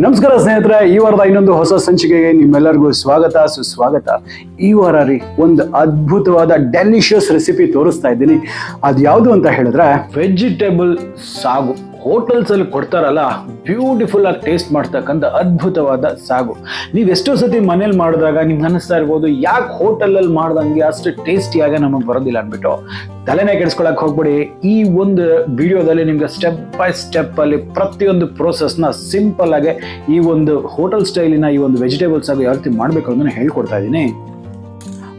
ನಮಸ್ಕಾರ ಸ್ನೇಹಿತರೆ, ಈ ವಾರದ ಇನ್ನೊಂದು ಹೊಸ ಸಂಚಿಕೆಗೆ ನಿಮ್ಮೆಲ್ಲರಿಗೂ ಸ್ವಾಗತ ಸುಸ್ವಾಗತ. ಈ ವಾರ ಒಂದು ಅದ್ಭುತವಾದ ಡೆಲಿಷಿಯಸ್ ರೆಸಿಪಿ ತೋರಿಸ್ತಾ ಇದ್ದೀನಿ. ಅದು ಯಾವುದು ಅಂತ ಹೇಳಿದ್ರೆ ವೆಜಿಟೇಬಲ್ ಸಾಗು. ಹೋಟೆಲ್ಸ್ ಅಲ್ಲಿ ಕೊಡ್ತಾರಲ್ಲ, ಬ್ಯೂಟಿಫುಲ್ ಆಗಿ ಟೇಸ್ಟ್ ಮಾಡ್ತಕ್ಕಂಥ ಅದ್ಭುತವಾದ ಸಾಗು. ನೀವು ಎಷ್ಟೋ ಸತಿ ಮನೇಲಿ ಮಾಡಿದಾಗ ನಿಮ್ಗೆ ಅನಿಸ್ತಾ ಇರ್ಬೋದು, ಯಾಕೆ ಹೋಟೆಲಲ್ಲಿ ಮಾಡ್ದಂಗೆ ಅಷ್ಟು ಟೇಸ್ಟಿಯಾಗಿ ನಮಗೆ ಬರೋದಿಲ್ಲ ಅಂದ್ಬಿಟ್ಟು. ತಲೆನೇ ಕೆಡಿಸ್ಕೊಳಕ್ ಹೋಗ್ಬಿಡಿ. ಈ ಒಂದು ವಿಡಿಯೋದಲ್ಲಿ ನಿಮ್ಗೆ ಸ್ಟೆಪ್ ಬೈ ಸ್ಟೆಪ್ ಅಲ್ಲಿ ಪ್ರತಿಯೊಂದು ಪ್ರೋಸೆಸ್ನ ಸಿಂಪಲ್ ಆಗಿ ಈ ಒಂದು ಹೋಟೆಲ್ ಸ್ಟೈಲಿನ ಈ ಒಂದು ವೆಜಿಟೇಬಲ್ ಸಾಗು ಯಾವ ರೀತಿ ಮಾಡಬೇಕು ಅನ್ನೋದನ್ನ ಹೇಳ್ಕೊಡ್ತಾ ಇದ್ದೀನಿ.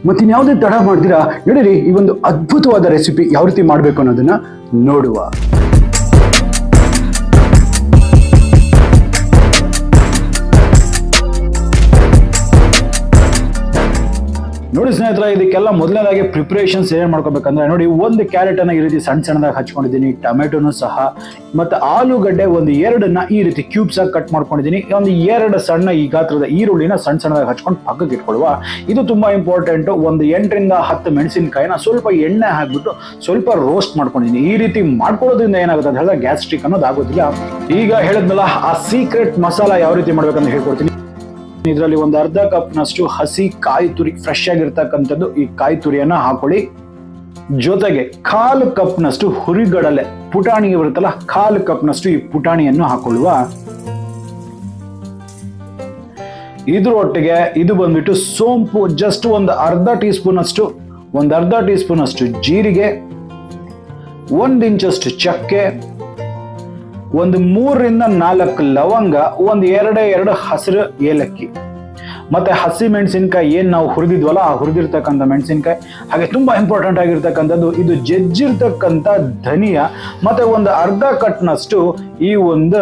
ಮತ್ತಿನ್ಯಾವುದೇ ತಡ ಮಾಡ್ತೀರಾ, ನೋಡಿರಿ ಈ ಒಂದು ಅದ್ಭುತವಾದ ರೆಸಿಪಿ ಯಾವ ರೀತಿ ಮಾಡಬೇಕು ಅನ್ನೋದನ್ನ ನೋಡುವ. ನೋಡಿ ಸ್ನೇಹಿತರೆ, ಇದಕ್ಕೆಲ್ಲ ಮೊದಲನೇದಾಗಿ ಪ್ರಿಪರೇಷನ್ಸ್ ಏನ್ ಮಾಡ್ಕೋಬೇಕಂದ್ರೆ, ನೋಡಿ ಒಂದು ಕ್ಯಾರೆಟ್ ಅನ್ನ ಈ ರೀತಿ ಸಣ್ಣ ಸಣ್ಣದಾಗಿ ಹಚ್ಕೊಂಡಿದ್ದೀನಿ, ಟೊಮೆಟೊನು ಸಹ, ಮತ್ತೆ ಆಲೂಗಡ್ಡೆ ಒಂದು 2 ಈ ರೀತಿ ಕ್ಯೂಬ್ಸ್ ಆಗಿ ಕಟ್ ಮಾಡ್ಕೊಂಡಿದ್ದೀನಿ. ಒಂದು 2 ಸಣ್ಣ ಈ ಗಾತ್ರದ ಈರುಳ್ಳಿನ ಸಣ್ಣ ಸಣ್ಣದಾಗಿ ಹಚ್ಕೊಂಡು ಪಕ್ಕಕ್ಕೆ ಇಟ್ಕೊಳ್ಳುವ. ಇದು ತುಂಬಾ ಇಂಪಾರ್ಟೆಂಟ್. ಒಂದು 8 ರಿಂದ 10 ಮೆಣಸಿನಕಾಯಿನ ಸ್ವಲ್ಪ ಎಣ್ಣೆ ಹಾಕ್ಬಿಟ್ಟು ಸ್ವಲ್ಪ ರೋಸ್ಟ್ ಮಾಡ್ಕೊಂಡಿದ್ದೀನಿ. ಈ ರೀತಿ ಮಾಡ್ಕೊಳ್ಳೋದ್ರಿಂದ ಏನಾಗುತ್ತೆ ಅಂತ ಹೇಳಿದ್ರೆ ಗ್ಯಾಸ್ಟ್ರಿಕ್ ಅನ್ನೋದು ಆಗೋದಿಲ್ಲ. ಈಗ ಹೇಳಿದ್ಮೇಲೆ ಆ ಸೀಕ್ರೆಟ್ ಮಸಾಲ ಯಾವ ರೀತಿ ಮಾಡ್ಬೇಕಂತ ಹೇಳ್ಕೊಡ್ತೀನಿ. ಇದರಲ್ಲಿ ಒಂದು ಅರ್ಧ ಕಪ್ನಷ್ಟು ಹಸಿ ಕಾಯಿ ತುರಿ, ಫ್ರೆಶ್ ಆಗಿರ್ತಕ್ಕಂಥದ್ದು ಈ ಕಾಯಿ ತುರಿಯನ್ನ ಹಾಕೊಳ್ಳಿ. ಜೊತೆಗೆ 1/4 ಕಪ್ನಷ್ಟು ಹುರಿಗಡಲೆ ಪುಟಾಣಿ ಬರುತ್ತಲ್ಲ, 1/4 ಕಪ್ನಷ್ಟು ಈ ಪುಟಾಣಿಯನ್ನು ಹಾಕೊಳ್ಳುವ. ಇದ್ರೊಟ್ಟಿಗೆ ಇದು ಬಂದ್ಬಿಟ್ಟು ಸೋಂಪು, ಜಸ್ಟ್ ಒಂದು ಅರ್ಧ ಟೀ ಸ್ಪೂನ್ ಅಷ್ಟು ಜೀರಿಗೆ, 1 ಇಂಚಷ್ಟು ಚಕ್ಕೆ, ಒಂದು 3 ರಿಂದ 4 ಲವಂಗ, ಒಂದು 2 ಹಸಿರು ಏಲಕ್ಕಿ, ಮತ್ತೆ ಹಸಿ ಮೆಣಸಿನಕಾಯಿ ಏನ್ ನಾವು ಹುರಿದಿದ್ವಲ್ಲ ಆ ಹುರಿದಿರ್ತಕ್ಕಂಥ ಮೆಣಸಿನಕಾಯಿ. ಹಾಗೆ ತುಂಬಾ ಇಂಪಾರ್ಟೆಂಟ್ ಆಗಿರ್ತಕ್ಕಂಥದ್ದು ಇದು ಜಜ್ಜಿರ್ತಕ್ಕಂಥ ಧನಿಯಾ, ಮತ್ತೆ ಒಂದು ಅರ್ಧ ಕಟ್ನಷ್ಟು ಈ ಒಂದು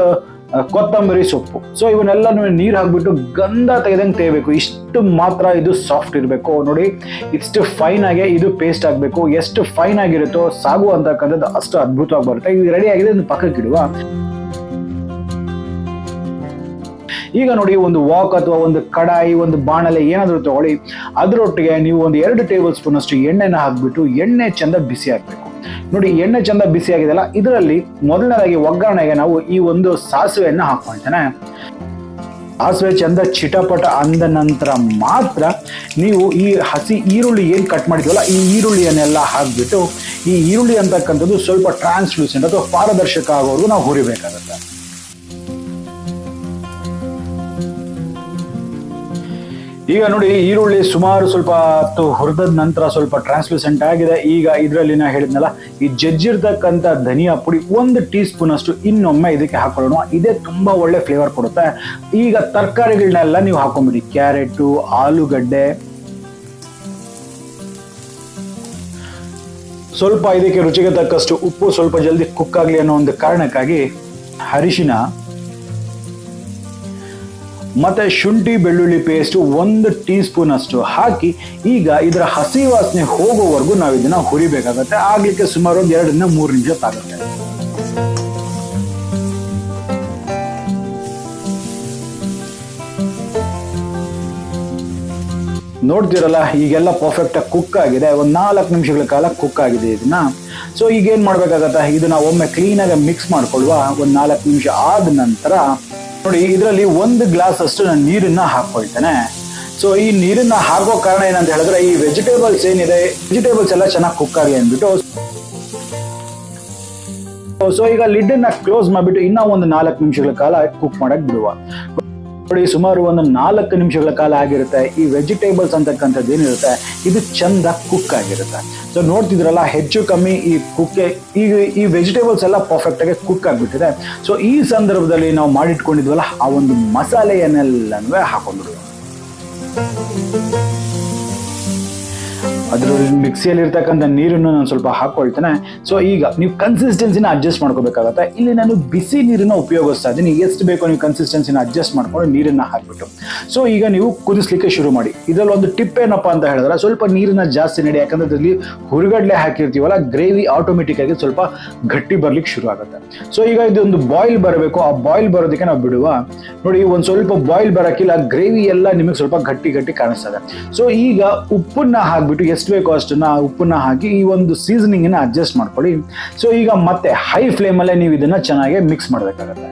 ಕೊತ್ತಂಬರಿ ಸೊಪ್ಪು. ಸೊ ಇವನ್ನೆಲ್ಲ ನೀರು ಹಾಕ್ಬಿಟ್ಟು ಗಂಧ ತೆಗೆದಂಗೆ ತೇಯಬೇಕು. ಇಷ್ಟು ಮಾತ್ರ ಇದು ಸಾಫ್ಟ್ ಇರಬೇಕು. ನೋಡಿ, ಇಷ್ಟು ಫೈನ್ ಆಗಿ ಇದು ಪೇಸ್ಟ್ ಆಗಬೇಕು. ಎಷ್ಟು ಫೈನ್ ಆಗಿರುತ್ತೋ ಸಾಗು ಅಂತಕ್ಕಂಥದ್ದು ಅಷ್ಟು ಅದ್ಭುತವಾಗಿ ಬರುತ್ತೆ. ಇದು ರೆಡಿ ಆಗಿದೆ, ಇದನ್ನು ಪಕ್ಕಕ್ಕೆ ಇಡುವ. ಈಗ ನೋಡಿ, ಒಂದು ವಾಕ್ ಅಥವಾ ಒಂದು ಕಡಾಯಿ, ಒಂದು ಬಾಣಲೆ ಏನಾದರೂ ತಗೊಳ್ಳಿ. ಅದರೊಟ್ಟಿಗೆ ನೀವು ಒಂದು 2 ಟೇಬಲ್ ಸ್ಪೂನ್ ಅಷ್ಟು ಎಣ್ಣೆನ ಹಾಕ್ಬಿಟ್ಟು ಎಣ್ಣೆ ಚಂದ ಬಿಸಿ ಹಾಕ್ಬೇಕು. ನೋಡಿ, ಎಣ್ಣೆ ಚಂದ ಬಿಸಿ ಆಗಿದೆಲ್ಲ, ಇದರಲ್ಲಿ ಮೊದಲನೇದಾಗಿ ಒಗ್ಗರಣೆಗೆ ನಾವು ಈ ಒಂದು ಸಾಸಿವೆಯನ್ನ ಹಾಕೊಳ್ತೇನೆ. ಸಾಸಿವೆ ಚಂದ ಚಿಟಪಟ ಅಂದ ನಂತರ ಮಾತ್ರ ನೀವು ಈ ಹಸಿ ಈರುಳ್ಳಿ ಏನ್ ಕಟ್ ಮಾಡಿದ್ವಲ್ಲ ಈ ಈರುಳ್ಳಿಯನ್ನೆಲ್ಲ ಹಾಕ್ಬಿಟ್ಟು, ಈ ಈರುಳ್ಳಿ ಅಂತಕ್ಕಂಥದ್ದು ಸ್ವಲ್ಪ ಟ್ರಾನ್ಸ್ಲೂಸೆಂಟ್ ಅಥವಾ ಪಾರದರ್ಶಕ ಆಗೋವರೆಗೂ ನಾವು ಹುರಿಬೇಕಾಗುತ್ತೆ. ಈಗ ನೋಡಿ, ಈರುಳ್ಳಿ ಸುಮಾರು ಸ್ವಲ್ಪ ಹೊತ್ತು ಹುರಿದ ನಂತರ ಸ್ವಲ್ಪ ಟ್ರಾನ್ಸ್ಲೂಸೆಂಟ್ ಆಗಿದೆ. ಈಗ ಇದರಲ್ಲಿ ನಾ ಹೇಳಿದ್ನಲ್ಲ, ಈ ಜಜ್ಜಿರ್ತಕ್ಕಂಥ ಧನಿಯಾ ಪುಡಿ 1 ಟೀ ಸ್ಪೂನ್ ಅಷ್ಟು ಇನ್ನೊಮ್ಮೆ ಇದಕ್ಕೆ ಹಾಕೊಳ್ಳೋಣ. ಇದೇ ತುಂಬಾ ಒಳ್ಳೆ ಫ್ಲೇವರ್ ಕೊಡುತ್ತೆ. ಈಗ ತರಕಾರಿಗಳನ್ನೆಲ್ಲ ನೀವು ಹಾಕೊಂಡ್ಬಿಡಿ. ಕ್ಯಾರೆಟು, ಆಲೂಗಡ್ಡೆ, ಸ್ವಲ್ಪ ಇದಕ್ಕೆ ರುಚಿಗೆ ತಕ್ಕಷ್ಟು ಉಪ್ಪು, ಸ್ವಲ್ಪ ಜಲ್ದಿ ಕುಕ್ ಆಗಲಿ ಅನ್ನೋ ಒಂದು ಕಾರಣಕ್ಕಾಗಿ ಅರಿಶಿನ, ಮತ್ತೆ ಶುಂಠಿ ಬೆಳ್ಳುಳ್ಳಿ ಪೇಸ್ಟ್ 1 ಟೀ ಸ್ಪೂನ್ ಅಷ್ಟು ಹಾಕಿ ಈಗ ಇದರ ಹಸಿ ವಾಸನೆ ಹೋಗೋವರೆಗೂ ನಾವು ಇದನ್ನ ಹುರಿಬೇಕಾಗತ್ತೆ. ಆಗ್ಲಿಕ್ಕೆ ಸುಮಾರು 2 ರಿಂದ 3 ನಿಮಿಷ ಆಗುತ್ತೆ. ನೋಡ್ತಿರಲ್ಲ, ಈಗೆಲ್ಲ ಪರ್ಫೆಕ್ಟ್ ಆಗಿ ಕುಕ್ ಆಗಿದೆ. ಒಂದು 4 ನಿಮಿಷಗಳ ಕಾಲ ಕುಕ್ ಆಗಿದೆ ಇದನ್ನ. ಸೊ ಈಗ ಏನ್ ಮಾಡ್ಬೇಕಾಗತ್ತೆ, ಇದನ್ನ ಒಮ್ಮೆ ಕ್ಲೀನ್ ಆಗಿ ಮಿಕ್ಸ್ ಮಾಡ್ಕೊಳ್ಳುವ. ಒಂದು 4 ನಿಮಿಷ ಆದ ನಂತರ ನೋಡಿ, ಇದರಲ್ಲಿ 1 ಗ್ಲಾಸ್ ಅಷ್ಟು ನಾನು ನೀರನ್ನ ಹಾಕೊಳ್ತೇನೆ. ಸೊ ಈ ನೀರನ್ನ ಹಾಕೋ ಕಾರಣ ಏನಂತ ಹೇಳಿದ್ರೆ, ಈ ವೆಜಿಟೇಬಲ್ಸ್ ಏನಿದೆ, ವೆಜಿಟೇಬಲ್ಸ್ ಎಲ್ಲ ಚೆನ್ನಾಗಿ ಕುಕ್ ಆಗಲಿ ಅಂದ್ಬಿಟ್ಟು. ಸೊ ಈಗ ಲಿಡ್ ಅನ್ನ ಕ್ಲೋಸ್ ಮಾಡ್ಬಿಟ್ಟು ಇನ್ನ ಒಂದು 4 ನಿಮಿಷಗಳ ಕಾಲ ಕುಕ್ ಮಾಡಕ್ ಬಿಡುವ. ನೋಡಿ, ಸುಮಾರು ಒಂದು 4 ನಿಮಿಷಗಳ ಕಾಲ ಆಗಿರುತ್ತೆ. ಈ ವೆಜಿಟೇಬಲ್ಸ್ ಅಂತಕ್ಕಂಥದ್ದು ಏನಿರುತ್ತೆ ಇದು ಚಂದ ಕುಕ್ ಆಗಿರುತ್ತೆ. ಸೊ ನೋಡ್ತಿದ್ರಲ್ಲ, ಹೆಚ್ಚು ಕಮ್ಮಿ ಈ ವೆಜಿಟೇಬಲ್ಸ್ ಎಲ್ಲ ಪರ್ಫೆಕ್ಟ್ ಆಗಿ ಕುಕ್ ಆಗಿಬಿಟ್ಟಿದೆ. ಸೊ ಈ ಸಂದರ್ಭದಲ್ಲಿ ನಾವು ಮಾಡಿಟ್ಕೊಂಡಿದ್ವಲ್ಲ ಆ ಒಂದು ಮಸಾಲೆಯನ್ನೆಲ್ಲನೂ ಹಾಕೊಂಡ್ಬಿಡುವ. ಅದರಲ್ಲಿ ಮಿಕ್ಸಿಯಲ್ಲಿ ಇರ್ತಕ್ಕಂಥ ನೀರನ್ನು ನಾನು ಸ್ವಲ್ಪ ಹಾಕೊಳ್ತೇನೆ. ಸೊ ಈಗ ನೀವು ಕನ್ಸಿಸ್ಟೆನ್ಸಿನ ಅಡ್ಜಸ್ಟ್ ಮಾಡ್ಕೋಬೇಕಾಗತ್ತೆ. ಇಲ್ಲಿ ನಾನು ಬಿಸಿ ನೀರನ್ನ ಉಪಯೋಗಿಸ್ತಾ ಇದ್ದೀನಿ. ಎಷ್ಟು ಬೇಕೋ ನೀವು ಕನ್ಸಿಸ್ಟೆನ್ಸಿನ ಅಡ್ಜಸ್ಟ್ ಮಾಡ್ಕೊಂಡು ನೀರನ್ನ ಹಾಕ್ಬಿಟ್ಟು ಸೊ ಈಗ ನೀವು ಕುದಿಸ್ಲಿಕ್ಕೆ ಶುರು ಮಾಡಿ. ಇದರಲ್ಲಿ ಒಂದು ಟಿಪ್ ಏನಪ್ಪಾ ಅಂತ ಹೇಳಿದ್ರೆ, ಸ್ವಲ್ಪ ನೀರನ್ನ ಜಾಸ್ತಿ ನೀಡಿ. ಯಾಕಂದ್ರೆ ಇದರಲ್ಲಿ ಹುರಿಗಡ್ಲೆ ಹಾಕಿರ್ತೀವಲ್ಲ, ಗ್ರೇವಿ ಆಟೋಮೆಟಿಕ್ ಆಗಿ ಸ್ವಲ್ಪ ಗಟ್ಟಿ ಬರ್ಲಿಕ್ಕೆ ಶುರು ಆಗುತ್ತೆ. ಸೊ ಈಗ ಇದೊಂದು ಬಾಯ್ಲ್ ಬರಬೇಕು. ಆ ಬಾಯ್ಲ್ ಬರೋದಕ್ಕೆ ನಾವು ಬಿಡುವ. ನೋಡಿ, ಒಂದು ಸ್ವಲ್ಪ ಬಾಯ್ಲ್ ಬರಕ್ಕಿಲ್ಲ, ಗ್ರೇವಿ ಎಲ್ಲ ನಿಮಗೆ ಸ್ವಲ್ಪ ಗಟ್ಟಿ ಗಟ್ಟಿ ಕಾಣಿಸ್ತದೆ. ಸೊ ಈಗ ಉಪ್ಪನ್ನ ಹಾಕ್ಬಿಟ್ಟು ಎಷ್ಟು ಬೇಕೋ ಅಷ್ಟನ್ನ ಉಪ್ಪನ್ನ ಹಾಕಿ ಈ ಒಂದು ಸೀಸನಿಂಗ್ ಅನ್ನ ಅಡ್ಜಸ್ಟ್ ಮಾಡ್ಕೊಳ್ಳಿ. ಸೊ ಈಗ ಮತ್ತೆ ಹೈ ಫ್ಲೇಮ್ ಅಲ್ಲೇ ನೀವು ಇದನ್ನ ಚೆನ್ನಾಗಿ ಮಿಕ್ಸ್ ಮಾಡಬೇಕಾಗುತ್ತೆ.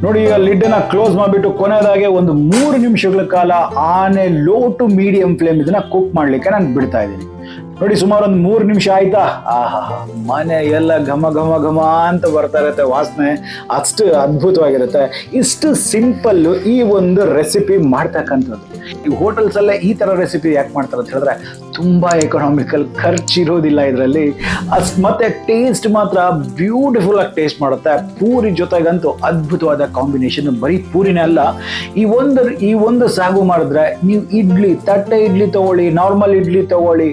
ನೋಡಿ, ಈಗ ಲಿಡ್ ಅನ್ನ ಕ್ಲೋಸ್ ಮಾಡಿಬಿಟ್ಟು ಕೊನೆಯದಾಗಿ ಒಂದು 3 ನಿಮಿಷಗಳ ಕಾಲ on a low to medium flame ಇದನ್ನ ಕುಕ್ ಮಾಡ್ಲಿಕ್ಕೆ ನಾನು ಬಿಡ್ತಾ ಇದ್ದೀನಿ. ನೋಡಿ, ಸುಮಾರು ಒಂದು 3 ನಿಮಿಷ ಆಯ್ತಾ. ಆಹಾ, ಮನೆ ಎಲ್ಲ ಘಮ ಘಮ ಘಮ ಅಂತ ಬರ್ತಾ ಇರುತ್ತೆ, ವಾಸನೆ ಅಷ್ಟು ಅದ್ಭುತವಾಗಿರುತ್ತೆ. ಇಷ್ಟು ಸಿಂಪಲ್ ಈ ಒಂದು ರೆಸಿಪಿ ಮಾಡ್ತಕ್ಕಂಥದ್ದು. ಈ ಹೋಟೆಲ್ಸ್ ಅಲ್ಲೇ ಈ ತರ ರೆಸಿಪಿ ಯಾಕೆ ಮಾಡ್ತಾರೆ ಅಂತ ಹೇಳಿದ್ರೆ ತುಂಬಾ ಎಕನಾಮಿಕಲ್, ಖರ್ಚಿರೋದಿಲ್ಲ ಇದರಲ್ಲಿ. ಮತ್ತೆ ಟೇಸ್ಟ್ ಮಾತ್ರ ಬ್ಯೂಟಿಫುಲ್ ಆಗಿ ಟೇಸ್ಟ್ ಮಾಡುತ್ತೆ. ಪೂರಿ ಜೊತೆಗಂತೂ ಅದ್ಭುತವಾದ ಕಾಂಬಿನೇಷನ್. ಬರೀ ಪೂರಿನೇ ಅಲ್ಲ, ಈ ಒಂದು ಸಾಗು ಮಾಡಿದ್ರೆ ನೀವು ಇಡ್ಲಿ, ತಟ್ಟೆ ಇಡ್ಲಿ ತಗೊಳ್ಳಿ, ನಾರ್ಮಲ್ ಇಡ್ಲಿ ತಗೊಳ್ಳಿ,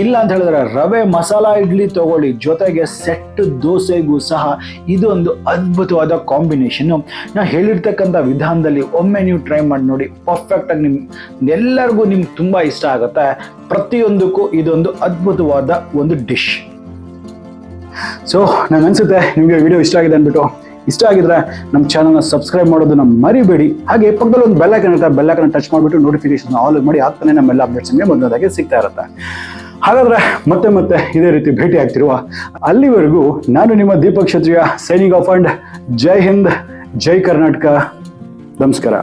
ಇಲ್ಲ ಅಂತ ಹೇಳಿದ್ರೆ ರವೆ ಮಸಾಲ ಇಡ್ಲಿ ತಗೊಳ್ಳಿ, ಜೊತೆಗೆ ಸೆಟ್ ದೋಸೆಗೂ ಸಹ ಇದೊಂದು ಅದ್ಭುತವಾದ ಕಾಂಬಿನೇಷನ್. ನಾ ಹೇಳಿರ್ತಕ್ಕಂಥ ವಿಧಾನದಲ್ಲಿ ಒಮ್ಮೆ ನೀವು ಟ್ರೈ ಮಾಡಿ ನೋಡಿ, ಪರ್ಫೆಕ್ಟ್ ಆಗಿ ಎಲ್ಲರಿಗೂ ನಿಮ್ಗೆ ತುಂಬಾ ಇಷ್ಟ ಆಗುತ್ತೆ. ಪ್ರತಿಯೊಂದಕ್ಕೂ ಇದೊಂದು ಅದ್ಭುತವಾದ ಒಂದು ಡಿಶ್. ಸೊ ನನಗನ್ಸುತ್ತೆ ನಿಮಗೆ ವಿಡಿಯೋ ಇಷ್ಟ ಆಗಿದೆ ಅಂದ್ಬಿಟ್ಟು. ಇಷ್ಟ ಆಗಿದ್ರೆ ನಮ್ಮ ಚಾನಲ್ನ ಸಬ್ಸ್ಕ್ರೈಬ್ ಮಾಡೋದನ್ನ ಮರಿಬೇಡಿ. ಹಾಗೆ ಪಕ್ಕದಲ್ಲಿ ಒಂದು ಬೆಲ್ ಐಕಾನ್ ಇರುತ್ತೆ, ಬೆಲ್ ಐಕಾನ್ ಟಚ್ ಮಾಡಿಬಿಟ್ಟು ನೋಟಿಫಿಕೇಶನ್ ಆಲ್ ಮಾಡಿ, ಆಗ್ತಾನೆ ನಮ್ಮೆಲ್ಲ ಅಪ್ಡೇಟ್ಸ್ ನಿಮಗೆ ಮೊದಲಾಗಿ ಸಿಗ್ತಾ ಇರುತ್ತೆ. ಹಾಗಾದ್ರೆ ಮತ್ತೆ ಇದೇ ರೀತಿ ಭೇಟಿ ಆಗ್ತಿರುವ ಅಲ್ಲಿವರೆಗೂ ನಾನು ನಿಮ್ಮ ದೀಪಕ್ ಕ್ಷತ್ರಿಯ ಸೈನಿಂಗ್ ಆಫ್ ಅಂಡ್ ಜೈ ಹಿಂದ್, ಜೈ ಕರ್ನಾಟಕ, ನಮಸ್ಕಾರ.